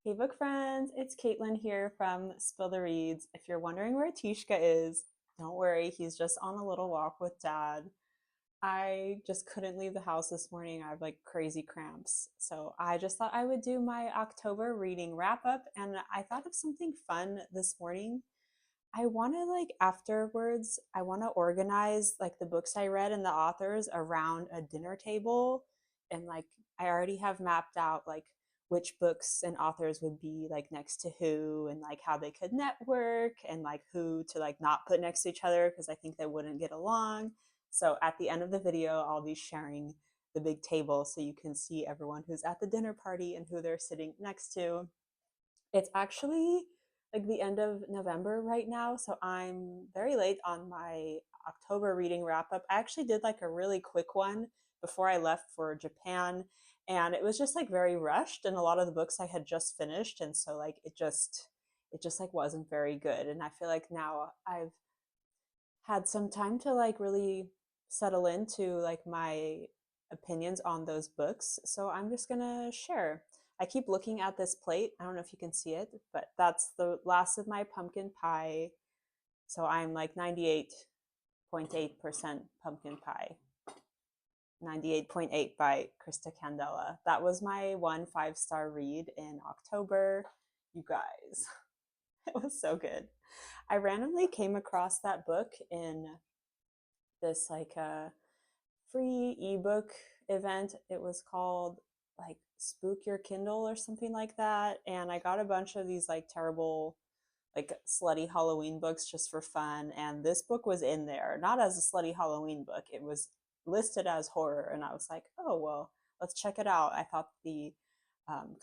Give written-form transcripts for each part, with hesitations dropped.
Hey book friends, it's Caitlin here from Spill the Reads. If you're wondering where Tishka is, don't worry, he's just on a little walk with dad. I just couldn't leave the house this morning. I have like crazy cramps. So I just thought I would do my October reading wrap up and I thought of something fun this morning. I want to afterwards, I want to organize like the books I read and the authors around a dinner table. And I already have mapped out which books and authors would be like next to who and like how they could network and like who to like not put next to each other because I think they wouldn't get along. So at the end of the video, I'll be sharing the big table so you can see everyone who's at the dinner party and who they're sitting next to. It's actually like the end of November right now, so I'm very late on my October reading wrap up. I actually did like a really quick one before I left for Japan, and it was just like very rushed and a lot of the books I had just finished, and so like it just like wasn't very good. And I feel like now I've had some time to like really settle into like my opinions on those books. So I'm just gonna share. I keep looking at this plate. I don't know if you can see it, but that's the last of my pumpkin pie. So I'm like 98.8% pumpkin pie. 98.8 by Krista Candela. That was my one 5-star read in October. You guys, it was so good. I randomly came across that book in this free ebook event. It was called like Spook Your Kindle or something like that. And I got a bunch of these like terrible, like slutty Halloween books just for fun. And this book was in there, not as a slutty Halloween book. It was listed as horror. And I was like, oh, well, let's check it out. I thought the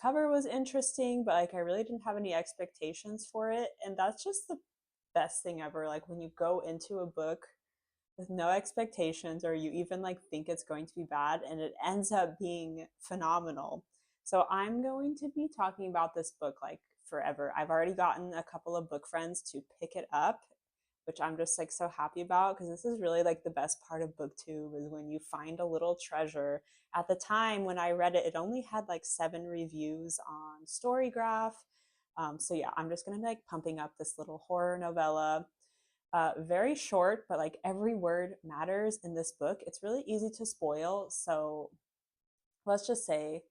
cover was interesting, but like I really didn't have any expectations for it. And that's just the best thing ever. Like when you go into a book with no expectations or you even like think it's going to be bad and it ends up being phenomenal. So I'm going to be talking about this book like forever. I've already gotten a couple of book friends to pick it up, which I'm just like so happy about because this is really like the best part of booktube is when you find a little treasure. At the time when I read it, it only had like 7 reviews on Storygraph. So yeah, I'm just gonna be like pumping up this little horror novella. Very short, but like every word matters in this book. It's really easy to spoil. So let's just say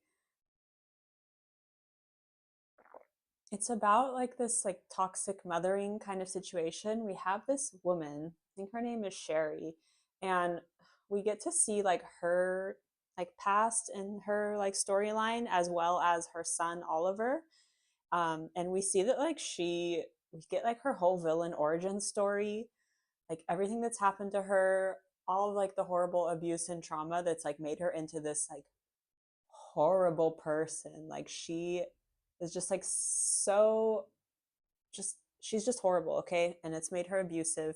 it's about like this like toxic mothering kind of situation. We have this woman, I think her name is Sherry, and we get to see like her like past and her like storyline as well as her son Oliver. And we see that we get like her whole villain origin story, like everything that's happened to her, all of like the horrible abuse and trauma that's like made her into this like horrible person. Like she is just like so just she's just horrible, okay? And it's made her abusive.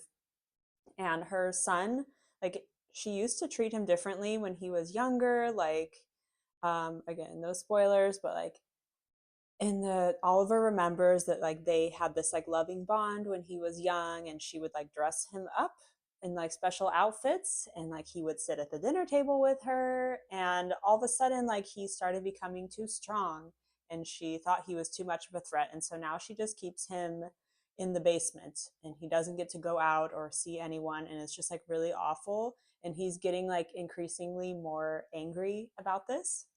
And her son, like she used to treat him differently when he was younger, like again, no spoilers, but like in the Oliver remembers that like they had this like loving bond when he was young and she would like dress him up in like special outfits and like he would sit at the dinner table with her, and all of a sudden like he started becoming too strong and she thought he was too much of a threat, and so now she just keeps him in the basement and he doesn't get to go out or see anyone, and it's just like really awful, and he's getting like increasingly more angry about this.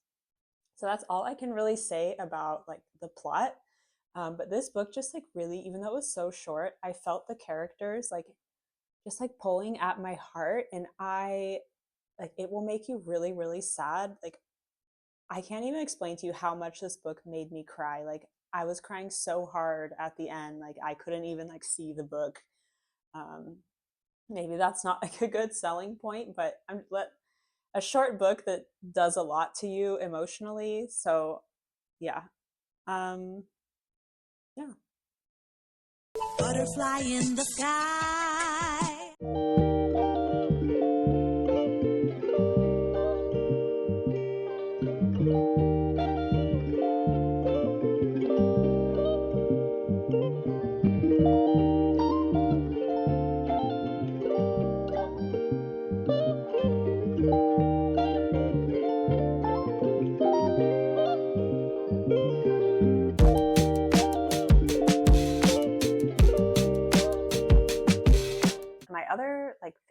So that's all I can really say about like the plot. But this book just like really, even though it was so short, I felt the characters like just like pulling at my heart, and I like it will make you really, really sad. Like I can't even explain to you how much this book made me cry. Like I was crying so hard at the end, like I couldn't even like see the book. Um, Maybe that's not like a good selling point, but I'm let a short book that does a lot to you emotionally. So yeah. Um, yeah. Butterfly in the sky.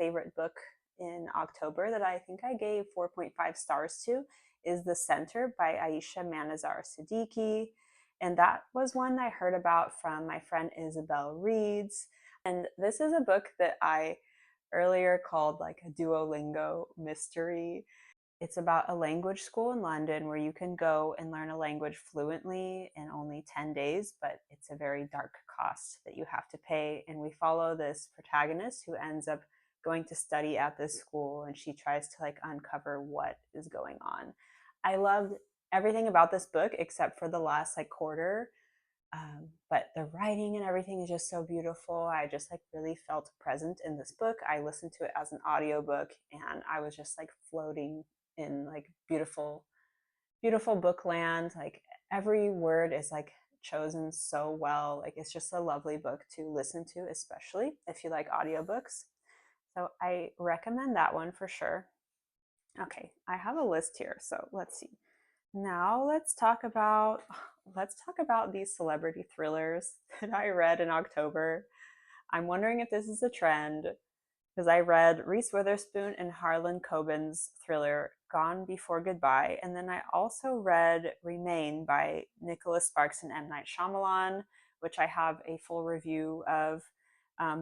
favorite book in October that I think I gave 4.5 stars to is The Center by Aisha Manazar Siddiqui. And that was one I heard about from my friend Isabel Reeds. And this is a book that I earlier called like a Duolingo mystery. It's about a language school in London where you can go and learn a language fluently in only 10 days, but it's a very dark cost that you have to pay. And we follow this protagonist who ends up going to study at this school, and she tries to like uncover what is going on. I loved everything about this book except for the last like quarter. But the writing and everything is just so beautiful. I just like really felt present in this book. I listened to it as an audiobook, and I was just like floating in like beautiful book land. Like every word is like chosen so well. Like it's just a lovely book to listen to, especially if you like audiobooks. So I recommend that one for sure. Okay, I have a list here, so let's see. Now let's talk about these celebrity thrillers that I read in October. I'm wondering if this is a trend because I read Reese Witherspoon and Harlan Coben's thriller Gone Before Goodbye, and then I also read Remain by Nicholas Sparks and M. Night Shyamalan, which I have a full review of.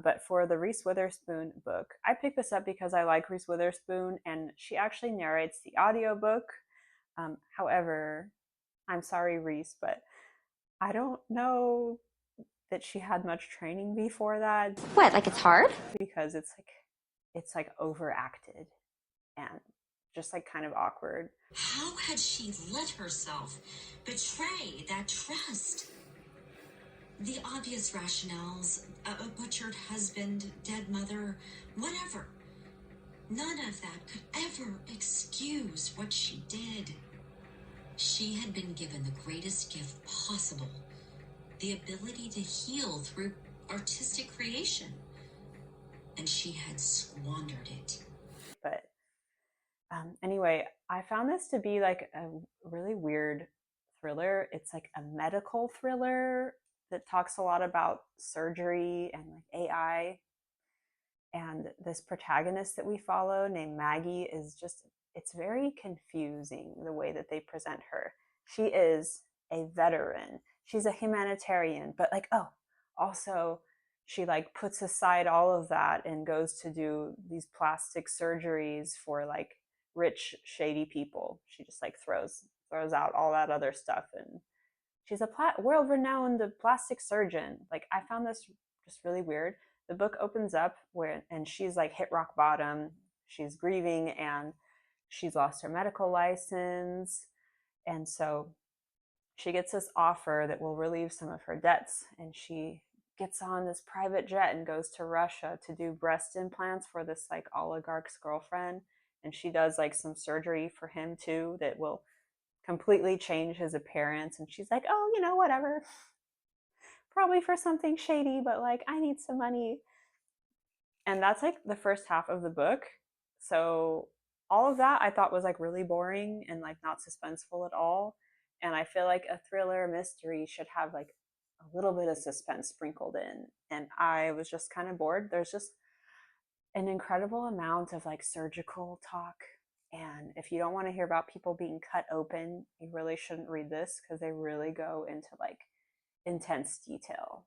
But for the Reese Witherspoon book, I picked this up because I like Reese Witherspoon, and she actually narrates the audiobook. However, I'm sorry, Reese, but I don't know that she had much training before that What, like it's hard? because it's like overacted and just like kind of awkward. How had she let herself betray that trust? The obvious rationales, a butchered husband, dead mother, whatever. None of that could ever excuse what she did. She had been given the greatest gift possible, the ability to heal through artistic creation, and she had squandered it. But anyway, I found this to be like a really weird thriller. It's like a medical thriller that talks a lot about surgery and like AI. And this protagonist that we follow named Maggie is just, it's very confusing the way that they present her. She is a veteran, she's a humanitarian, but like, oh, also she like puts aside all of that and goes to do these plastic surgeries for like rich shady people. She just like throws out all that other stuff, and she's a world renowned plastic surgeon. Like I found this just really weird. The book opens up where and she's like hit rock bottom. She's grieving and she's lost her medical license, and so she gets this offer that will relieve some of her debts, and she gets on this private jet and goes to Russia to do breast implants for this like oligarch's girlfriend, and she does like some surgery for him too that will completely change his appearance. And she's like, oh, whatever, probably for something shady, but like I need some money. And that's like the first half of the book. So all of that I thought was like really boring and like not suspenseful at all. And I feel like a thriller mystery should have like a little bit of suspense sprinkled in. And I was just kind of bored. There's just an incredible amount of like surgical talk. And if you don't want to hear about people being cut open, you really shouldn't read this because they really go into like intense detail.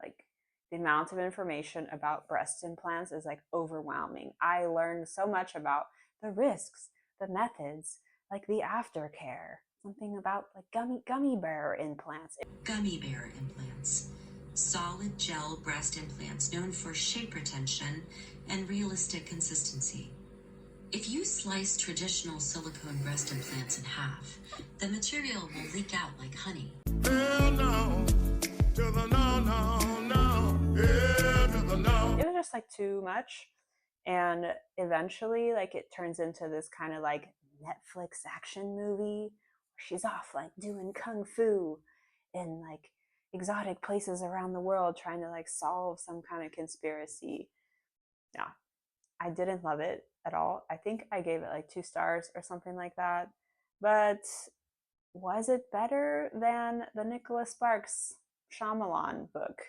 Like the amount of information about breast implants is like overwhelming. I learned so much about the risks, the methods, like the aftercare, something about like gummy bear implants. Gummy bear implants. Solid gel breast implants known for shape retention and realistic consistency. If you slice traditional silicone breast implants in half, the material will leak out like honey. It was just like too much. And eventually, like, it turns into this kind of like Netflix action movie where she's off like doing kung fu in like exotic places around the world trying to like solve some kind of conspiracy. Yeah, I didn't love it at all. I think I gave it like 2 stars or something like that. But was it better than the Nicholas Sparks Shyamalan book?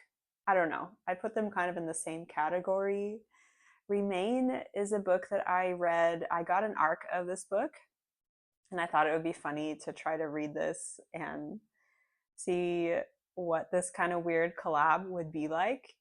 I don't know. I put them kind of in the same category. Remain is a book that I read. I got an arc of this book, and I thought it would be funny to try to read this and see what this kind of weird collab would be like.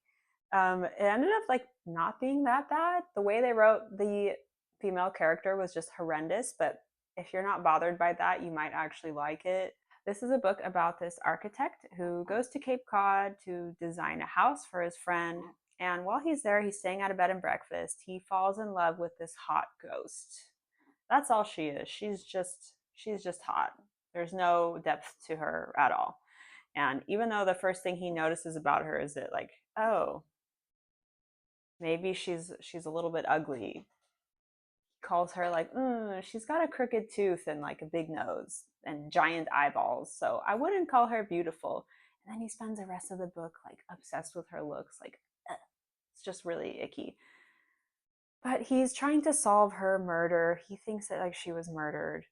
It ended up like not being that bad. The way they wrote the female character was just horrendous, but if you're not bothered by that, you might actually like it. This is a book about this architect who goes to Cape Cod to design a house for his friend. And while he's there, he's staying at a bed and breakfast. He falls in love with this hot ghost. That's all she is. She's just hot. There's no depth to her at all. And even though the first thing he notices about her is that, like, oh, maybe she's a little bit ugly, calls her like, she's got a crooked tooth and like a big nose and giant eyeballs, so I wouldn't call her beautiful. And then he spends the rest of the book like obsessed with her looks. Like, it's just really icky. But he's trying to solve her murder. He thinks that like she was murdered,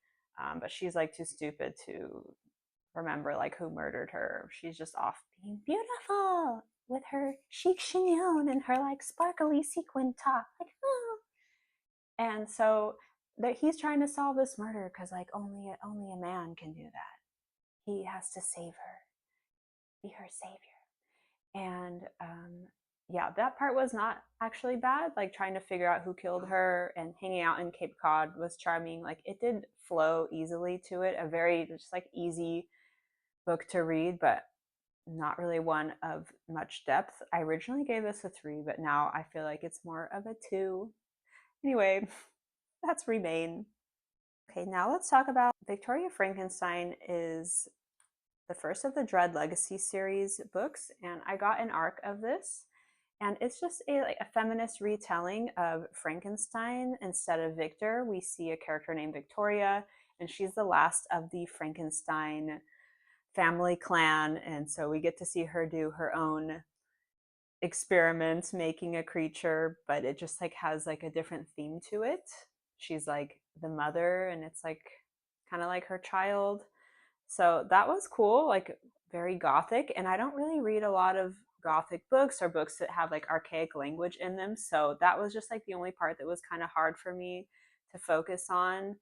but she's like too stupid to remember like who murdered her. She's just off being beautiful with her chic chignon and her like sparkly sequin top. Like, oh. And so that he's trying to solve this murder because like only a man can do that. He has to save her, be her savior. And yeah, that part was not actually bad. Like trying to figure out who killed her and hanging out in Cape Cod was charming. Like it did flow easily to it. A very just like easy book to read, but not really one of much depth. I originally gave this a 3, but now I feel like it's more of a 2. Anyway, that's Remain. Okay, now let's talk about Victoria Frankenstein is the first of the Dread Legacy series books, and I got an arc of this. And it's just a feminist retelling of Frankenstein. Instead of Victor, we see a character named Victoria, and she's the last of the Frankenstein family clan. And so we get to see her do her own experiments making a creature, but it just like has like a different theme to it. She's like the mother, and it's like kind of like her child. So that was cool, like very gothic. And I don't really read a lot of gothic books or books that have like archaic language in them. So that was just like the only part that was kind of hard for me to focus on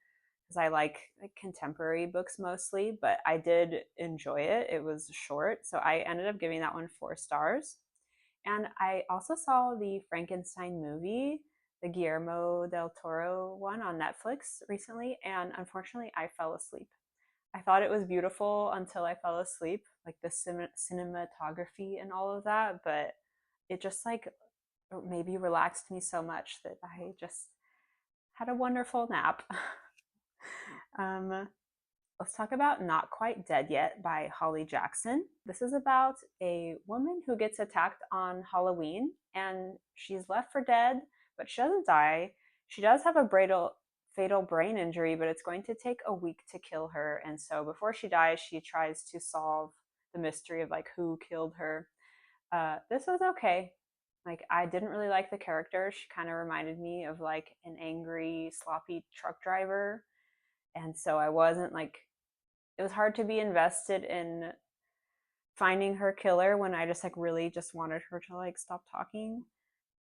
because I like contemporary books mostly, but I did enjoy it. It was short, so I ended up giving that one 4 stars. And I also saw the Frankenstein movie, the Guillermo del Toro one on Netflix recently, and unfortunately I fell asleep. I thought it was beautiful until I fell asleep, like the cinematography and all of that, but it just like maybe relaxed me so much that I just had a wonderful nap. um, let's talk about Not Quite Dead Yet by Holly Jackson. This is about a woman who gets attacked on Halloween and she's left for dead, but she doesn't die. She does have a fatal brain injury, but it's going to take a week to kill her. And so before she dies, she tries to solve the mystery of like who killed her. This was okay. Like I didn't really like the character. She kind of reminded me of like an angry, sloppy truck driver. And so I wasn't like, it was hard to be invested in finding her killer when I just like really just wanted her to like stop talking.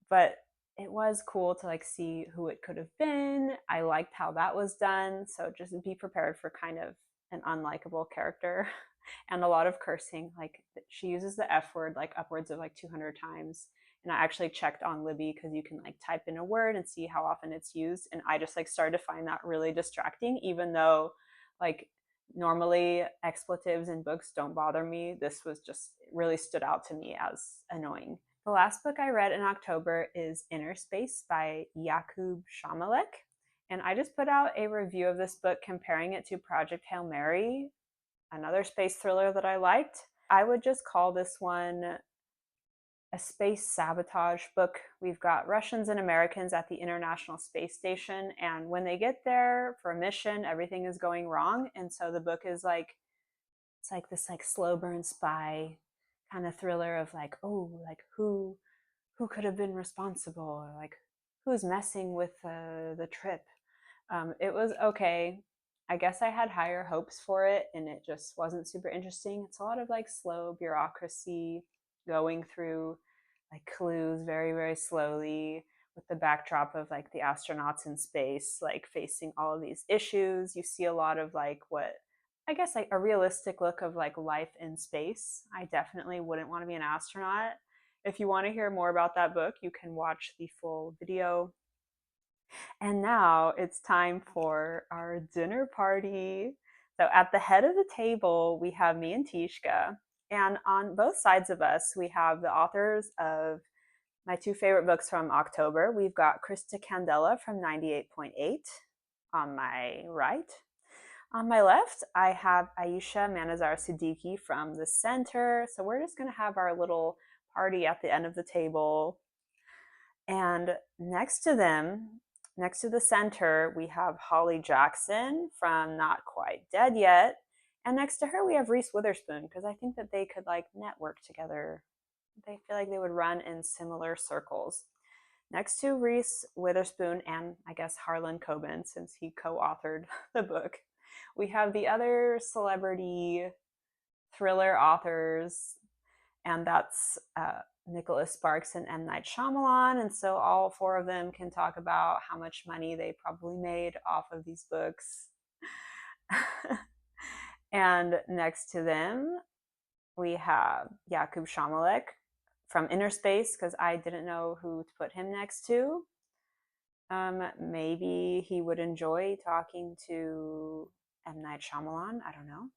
But it was cool to like see who it could have been. I liked how that was done. So just be prepared for kind of an unlikable character and a lot of cursing. Like she uses the F word like upwards of like 200 times. And I actually checked on Libby because you can like type in a word and see how often it's used. And I just like started to find that really distracting, even though like normally expletives in books don't bother me. This was just really stood out to me as annoying. The last book I read in October is Inner Space by Yakub Shamalek. And I just put out a review of this book comparing it to Project Hail Mary, another space thriller that I liked. I would just call this one a space sabotage book. We've got Russians and Americans at the International Space Station, and when they get there for a mission, everything is going wrong. And so the book is like, it's like this like slow burn spy kind of thriller of like, oh, like who could have been responsible, or like who's messing with the trip. It was okay. I guess I had higher hopes for it, and it just wasn't super interesting. It's a lot of like slow bureaucracy going through like clues very, very slowly with the backdrop of like the astronauts in space, like facing all of these issues. You see a lot of like what I guess like a realistic look of like life in space. I definitely wouldn't want to be an astronaut. If you want to hear more about that book, you can watch the full video. And now it's time for our dinner party. So at the head of the table, we have me and Tishka. And on both sides of us, we have the authors of my two favorite books from October. We've got Krista Candela from 98.8 on my right. On my left, I have Aisha Manazar Siddiqui from the center. So we're just going to have our little party at the end of the table. And next to them, next to the center, we have Holly Jackson from Not Quite Dead Yet. And next to her, we have Reese Witherspoon, because I think that they could like network together. They feel like they would run in similar circles. Next to Reese Witherspoon and I guess Harlan Coben, since he co-authored the book, we have the other celebrity thriller authors, and that's Nicholas Sparks and M. Night Shyamalan. And so all four of them can talk about how much money they probably made off of these books. And next to them, we have Jakub Shamalek from Inner Space, because I didn't know who to put him next to. Maybe he would enjoy talking to M. Night Shyamalan. I don't know.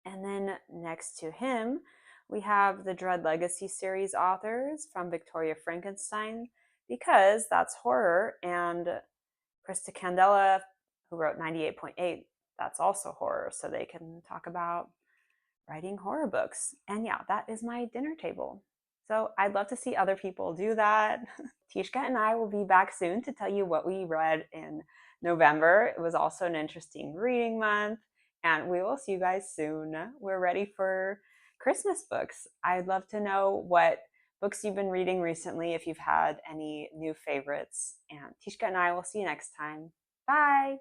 And then next to him, we have the Dread Legacy series authors from Victoria Frankenstein, because that's horror, and Krista Candela, who wrote 98.8, that's also horror, so they can talk about writing horror books. And yeah, that is my dinner table. So I'd love to see other people do that. Tishka and I will be back soon to tell you what we read in November. It was also an interesting reading month, and we will see you guys soon. We're ready for Christmas books. I'd love to know what books you've been reading recently, if you've had any new favorites. And Tishka and I will see you next time. Bye!